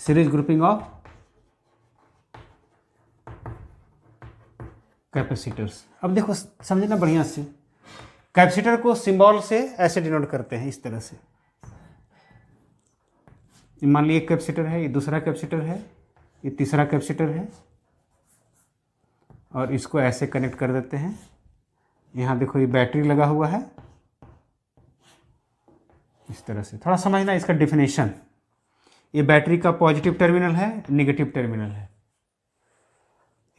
Series grouping of capacitors. अब देखो समझना बढ़िया से, कैपेसिटर को सिंबल से ऐसे डिनोट करते हैं इस तरह से। मान लीजिए एक कैपेसिटर है, ये दूसरा कैपेसिटर है, ये तीसरा कैपेसिटर है, और इसको ऐसे कनेक्ट कर देते हैं। यहाँ देखो ये बैटरी लगा हुआ है इस तरह से। थोड़ा समझना इसका डिफिनेशन। ये बैटरी का पॉजिटिव टर्मिनल है, नेगेटिव टर्मिनल है।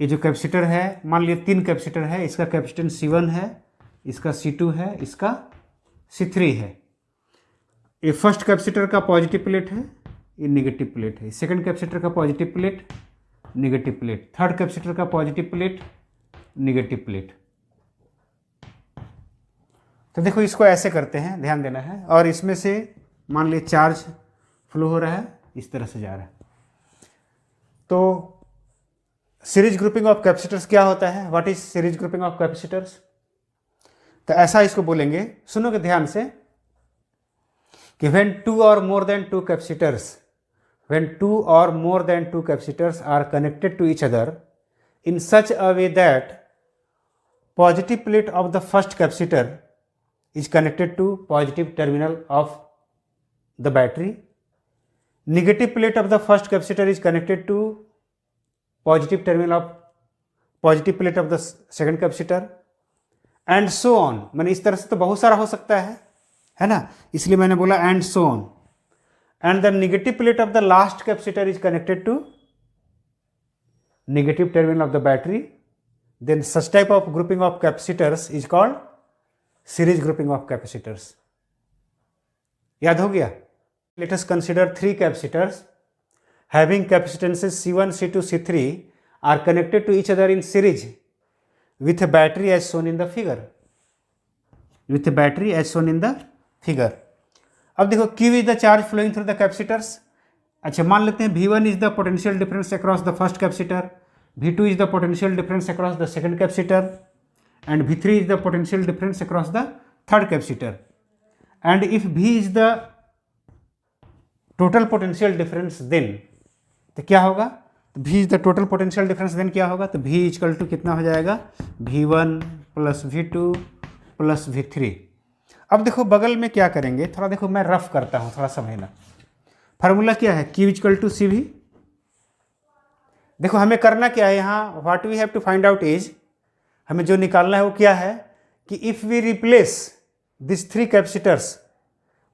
ये जो कैपेसिटर है, मान लीजिए 3 कैपेसिटर है, इसका कैपेसिटेंस C1 है, इसका C2 है, इसका C3 है। ये फर्स्ट कैपेसिटर का पॉजिटिव प्लेट है, ये नेगेटिव प्लेट है। सेकंड कैपेसिटर का positive plate, negative plate. Third capacitor का पॉजिटिव प्लेट, नेगेटिव प्लेट। तो देखो इसको ऐसे करते हैं, ध्यान देना है। और इसमें से मान लीजिए चार्ज फ्लो हो रहा है, इस तरह से जा रहा है। तो सीरीज ग्रुपिंग ऑफ कैपेसिटर्स क्या होता है? What is series grouping of capacitors? तो ऐसा इसको बोलेंगे, सुनोगे ध्यान से, कि when two or more than two capacitors are connected to each other in such a way that positive plate of the first capacitor is connected to positive terminal of the battery, negative plate of the first capacitor is connected to positive plate of the second capacitor, and so on। मैंने इस तरह से तो बहुत सारा हो सकता है ना, इसलिए मैंने बोला and so on. And the negative plate of the last capacitor is connected to negative terminal of the battery, then such type of grouping of capacitors is called series grouping of capacitors. याद हो गया? Let us consider 3 capacitors having capacitances C1, C2, C3 are connected to each other in series with a battery as shown in the figure। अब देखो Q is the charge flowing through the capacitors। अच्छा, मान लेते हैं V1 is the potential difference across the first capacitor, V2 is the potential difference across the second capacitor, and V3 is the potential difference across the third capacitor। And if V is the total potential difference, then तो क्या होगा? तो V is the total potential difference, then क्या होगा? तो V equal to कितना हो जाएगा? V1 plus V2 plus V3। अब देखो बगल में क्या करेंगे, थोड़ा देखो मैं रफ करता हूँ, थोड़ा समझना। फार्मूला क्या है? Q equal to CV। देखो हमें करना क्या है यहाँ, what we have to find out is, हमें जो निकालना है वो क्या है कि if we replace this 3 capacitors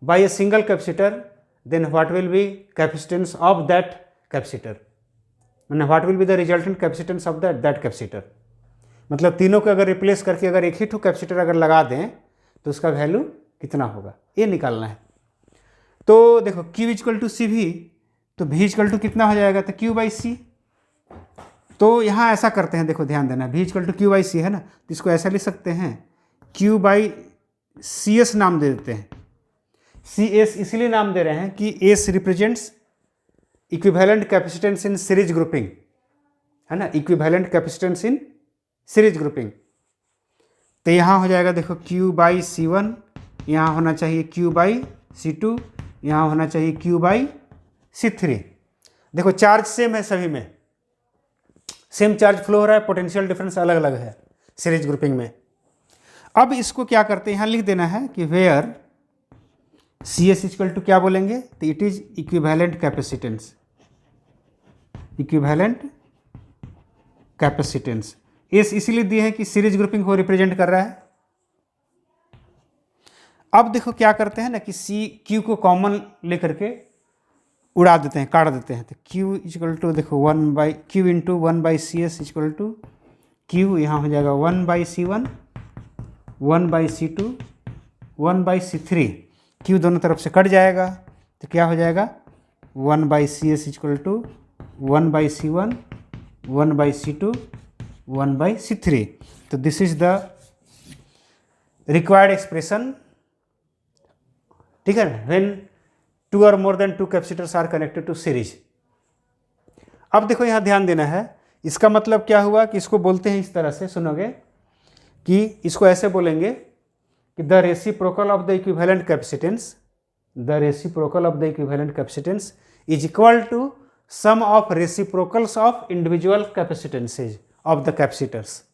by a single capacitor, then what will be capacitance of that capacitor, मैंने what will be the resultant capacitance of that capacitor. मतलब तीनों को अगर रिप्लेस करके अगर एक ही ठो कैपेसिटर अगर लगा दें तो उसका वैल्यू कितना होगा, ये निकालना है। तो देखो Q इक्वल टू CV, तो V इक्वल टू कितना हो जाएगा? तो Q बाई C। तो यहाँ ऐसा करते हैं, देखो ध्यान देना, V equal to Q by C है ना, तो इसको ऐसा लिख सकते हैं, Q बाई CS नाम दे देते हैं। CS इसलिए नाम दे रहे हैं कि S represents equivalent capacitance in series grouping, है ना, equivalent capacitance in series grouping. तो यहाँ हो जाएगा देखो Q बाई C1, यहाँ होना चाहिए Q बाई C2, यहाँ होना चाहिए Q बाई C3। देखो चार्ज सेम है, सभी में सेम चार्ज फ्लो हो रहा है, पोटेंशियल डिफरेंस अलग अलग है सीरीज ग्रुपिंग में। अब इसको क्या करते हैं, यहाँ लिख देना है कि वेयर CS इक्वल टू क्या बोलेंगे? तो it is equivalent capacitance, equivalent capacitance. S इसीलिए दिए हैं कि सीरीज ग्रुपिंग को रिप्रेजेंट कर रहा है। अब देखो क्या करते हैं ना कि Q को कॉमन लेकर के उड़ा देते हैं, काट देते हैं। तो Q इक्वल टू देखो Q into 1/CS equal to Q, यहाँ हो जाएगा 1/C1, 1/C2, 1/C3। Q दोनों तरफ से कट जाएगा तो क्या हो जाएगा? 1/CS equal to 1/C1, 1/C2, 1/C3। तो this is the required expression, ठीक है, when 2 or more than 2 capacitors are connected to series. अब देखो यहाँ ध्यान देना है, इसका मतलब क्या हुआ कि इसको बोलते हैं इस तरह से, सुनोगे कि इसको ऐसे बोलेंगे कि the reciprocal of the equivalent capacitance, the reciprocal of the equivalent capacitance is equal to sum of reciprocals of individual capacitances of the capacitors.